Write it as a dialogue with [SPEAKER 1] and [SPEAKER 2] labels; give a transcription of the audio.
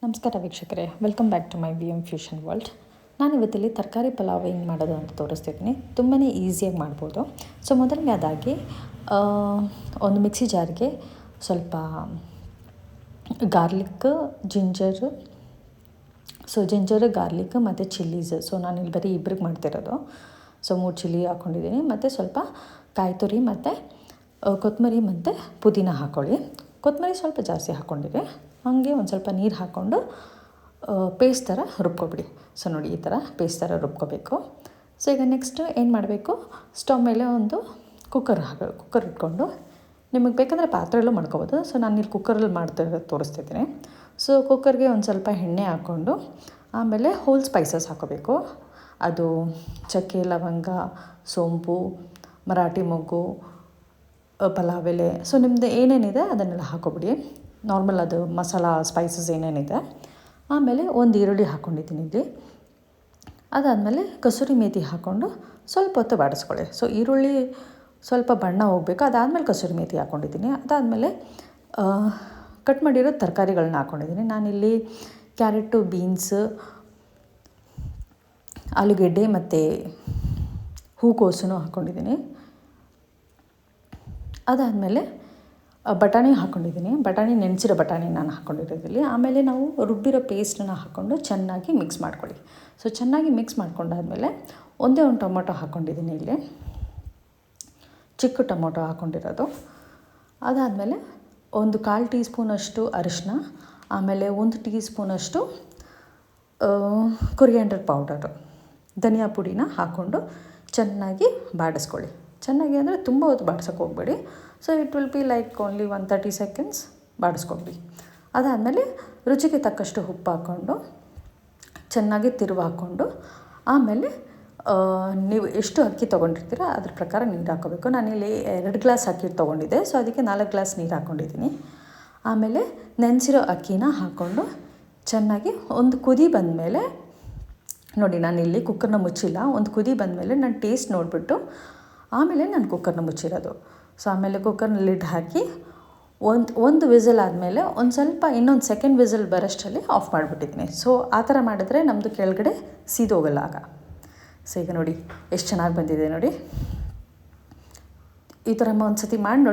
[SPEAKER 1] ನಮಸ್ಕಾರ ವೀಕ್ಷಕರೇ, welcome back to my BM fusion world. ನಾನು ಇವತ್ತಿಲ್ಲಿ ತರಕಾರಿ ಪಲಾವ್ ಹೆಂಗೆ ಮಾಡೋದು ಅಂತ ತೋರಿಸ್ತಿದ್ದೀನಿ. ತುಂಬಾ ಈಸಿಯಾಗಿ ಮಾಡ್ಬೋದು. ಸೊ ಮೊದಲನೇದಾಗಿ ಒಂದು ಮಿಕ್ಸಿ ಜಾರ್ಗೆ ಸ್ವಲ್ಪ ಗಾರ್ಲಿಕ್, ಜಿಂಜರು, ಜಿಂಜರು, ಗಾರ್ಲಿಕ್ ಮತ್ತು ಚಿಲ್ಲೀಸ್. ನಾನಿಲ್ಲಿ ಬರೀ ಇಬ್ಬರಿಗೆ ಮಾಡ್ತಿರೋದು. 3 ಚಿಲ್ಲಿ ಹಾಕ್ಕೊಂಡಿದ್ದೀನಿ ಮತ್ತು ಸ್ವಲ್ಪ ಕಾಯಿ ತುರಿ ಮತ್ತು ಕೊತ್ತಂಬರಿ ಮತ್ತು ಪುದೀನ ಹಾಕ್ಕೊಳ್ಳಿ. ಕೊತ್ತಂಬರಿ ಸ್ವಲ್ಪ ಜಾಸ್ತಿ ಹಾಕ್ಕೊಂಡಿರಿ. ಹಾಗೆ ಒಂದು ಸ್ವಲ್ಪ ನೀರು ಹಾಕ್ಕೊಂಡು ಪೇಸ್ಟ್ ಥರ ರುಬ್ಕೊಬಿಡಿ. ನೋಡಿ, ಈ ಥರ ಪೇಸ್ಟ್ ಥರ ರುಬ್ಕೋಬೇಕು. ಈಗ ನೆಕ್ಸ್ಟ್ ಏನು ಮಾಡಬೇಕು, ಸ್ಟವ್ ಮೇಲೆ ಒಂದು ಕುಕ್ಕರ್ ಇಟ್ಕೊಂಡು, ನಿಮಗೆ ಬೇಕಂದರೆ ಪಾತ್ರೆಯಲ್ಲೂ ಮಾಡ್ಕೋಬೋದು. ನಾನು ಇಲ್ಲಿ ಕುಕ್ಕರಲ್ಲಿ ತೋರಿಸ್ತಿದ್ದೀನಿ. ಕುಕ್ಕರ್ಗೆ ಒಂದು ಸ್ವಲ್ಪ ಎಣ್ಣೆ ಹಾಕ್ಕೊಂಡು ಆಮೇಲೆ ಹೋಲ್ ಸ್ಪೈಸಸ್ ಹಾಕೋಬೇಕು. ಅದು ಚಕ್ಕೆ, ಲವಂಗ, ಸೋಂಪು, ಮರಾಠಿ ಮೊಗ್ಗು, ಪಲಾವ್ ಎಲೆ, ನಿಮ್ಮದು ಏನೇನಿದೆ ಅದನ್ನೆಲ್ಲ ಹಾಕೋಬಿಡಿ. ನಾರ್ಮಲ್ ಅದು ಮಸಾಲ ಸ್ಪೈಸಸ್ ಏನೇನಿದೆ. ಆಮೇಲೆ ಒಂದು ಈರುಳ್ಳಿ ಹಾಕ್ಕೊಂಡಿದ್ದೀನಿ ಇಲ್ಲಿ. ಅದಾದಮೇಲೆ ಕಸೂರಿ ಮೇಥಿ ಹಾಕ್ಕೊಂಡು ಸ್ವಲ್ಪ ಹೊತ್ತು ಬಾಡಿಸ್ಕೊಳ್ಳಿ. ಈರುಳ್ಳಿ ಸ್ವಲ್ಪ ಬಣ್ಣ ಹೋಗಬೇಕು. ಅದಾದಮೇಲೆ ಕಸೂರಿ ಮೇಥಿ ಹಾಕ್ಕೊಂಡಿದ್ದೀನಿ. ಅದಾದಮೇಲೆ ಕಟ್ ಮಾಡಿರೋ ತರಕಾರಿಗಳನ್ನ ಹಾಕ್ಕೊಂಡಿದ್ದೀನಿ. ನಾನಿಲ್ಲಿ ಕ್ಯಾರೆಟು, ಬೀನ್ಸ್, ಆಲೂಗೆಡ್ಡೆ ಮತ್ತು ಹೂಕೋಸು ಹಾಕ್ಕೊಂಡಿದ್ದೀನಿ. ಅದಾದಮೇಲೆ ಬಟಾಣಿ ಹಾಕ್ಕೊಂಡಿದ್ದೀನಿ. ನೆನೆಸಿರೋ ಬಟಾಣಿ ನಾನು ಹಾಕ್ಕೊಂಡಿರೋದಿಲ್ಲಿ. ಆಮೇಲೆ ನಾವು ರುಬ್ಬಿರೋ ಪೇಸ್ಟನ್ನು ಹಾಕ್ಕೊಂಡು ಚೆನ್ನಾಗಿ ಮಿಕ್ಸ್ ಮಾಡ್ಕೊಳ್ಳಿ. ಚೆನ್ನಾಗಿ ಮಿಕ್ಸ್ ಮಾಡ್ಕೊಂಡಾದಮೇಲೆ ಒಂದೇ ಒಂದು ಟೊಮೊಟೊ ಹಾಕ್ಕೊಂಡಿದ್ದೀನಿ ಇಲ್ಲಿ, ಚಿಕ್ಕ ಟೊಮೊಟೊ ಹಾಕ್ಕೊಂಡಿರೋದು. ಅದಾದಮೇಲೆ ಒಂದು 1/4 ಟೀ ಸ್ಪೂನಷ್ಟು ಅರಿಶಿನ, ಆಮೇಲೆ 1 ಟೀ ಸ್ಪೂನಷ್ಟು ಕೊರಿಯಾಂಡರ್ ಪೌಡರು, ಧನಿಯಾ ಪುಡಿನ ಹಾಕ್ಕೊಂಡು ಚೆನ್ನಾಗಿ ಬಾಡಿಸ್ಕೊಳ್ಳಿ. ಚೆನ್ನಾಗಿ ಅಂದರೆ ತುಂಬ ಹೊತ್ತು ಬಾಡ್ಸೋಕ್ಕೆ ಹೋಗಬೇಡಿ. It will be like only 130 seconds ಬಾಡಿಸ್ಕೊಬಿಡಿ. ಅದಾದಮೇಲೆ ರುಚಿಗೆ ತಕ್ಕಷ್ಟು ಉಪ್ಪು ಹಾಕ್ಕೊಂಡು ಚೆನ್ನಾಗಿ ಹಾಕ್ಕೊಂಡು ಆಮೇಲೆ ನೀವು ಎಷ್ಟು ಅಕ್ಕಿ ತೊಗೊಂಡಿರ್ತೀರ ಅದ್ರ ಪ್ರಕಾರ ನೀರು ಹಾಕ್ಕೋಬೇಕು. ನಾನಿಲ್ಲಿ 2 ಗ್ಲಾಸ್ ಅಕ್ಕಿ ತೊಗೊಂಡಿದ್ದೆ. ಅದಕ್ಕೆ 4 ಗ್ಲಾಸ್ ನೀರು ಹಾಕ್ಕೊಂಡಿದ್ದೀನಿ. ಆಮೇಲೆ ನೆನೆಸಿರೋ ಅಕ್ಕಿನ ಹಾಕ್ಕೊಂಡು ಚೆನ್ನಾಗಿ ಒಂದು ಕುದಿ ಬಂದಮೇಲೆ ನೋಡಿ, ನಾನಿಲ್ಲಿ ಕುಕ್ಕರ್ನ ಮುಚ್ಚಿಲ್ಲ. ಒಂದು ಕುದಿ ಬಂದಮೇಲೆ ನಾನು ಟೇಸ್ಟ್ ನೋಡಿಬಿಟ್ಟು ಆಮೇಲೆ ನಾನು ಕುಕ್ಕರ್ನ ಮುಚ್ಚಿರೋದು. ಆಮೇಲೆ ಕುಕ್ಕರ್ನ ಲಿಡ್ ಹಾಕಿ ಒಂದು ವಿಸಲ್ ಆದಮೇಲೆ ಒಂದು ಸ್ವಲ್ಪ ಇನ್ನೊಂದು ಸೆಕೆಂಡ್ ವಿಸಲ್ ಬರೋಷ್ಟರಲ್ಲಿ ಆಫ್ ಮಾಡಿಬಿಟ್ಟಿದ್ದೀನಿ. ಆ ಥರ ಮಾಡಿದ್ರೆ ನಮ್ಮದು ಕೆಳಗಡೆ ಸೀದೋಗಲ್ಲ ಆಗ. ಈಗ ನೋಡಿ ಎಷ್ಟು ಚೆನ್ನಾಗಿ ಬಂದಿದೆ ನೋಡಿ. ಈ ಥರ ಒಂದು ಸತಿ ಮಾಡಿ ನೋಡಿ.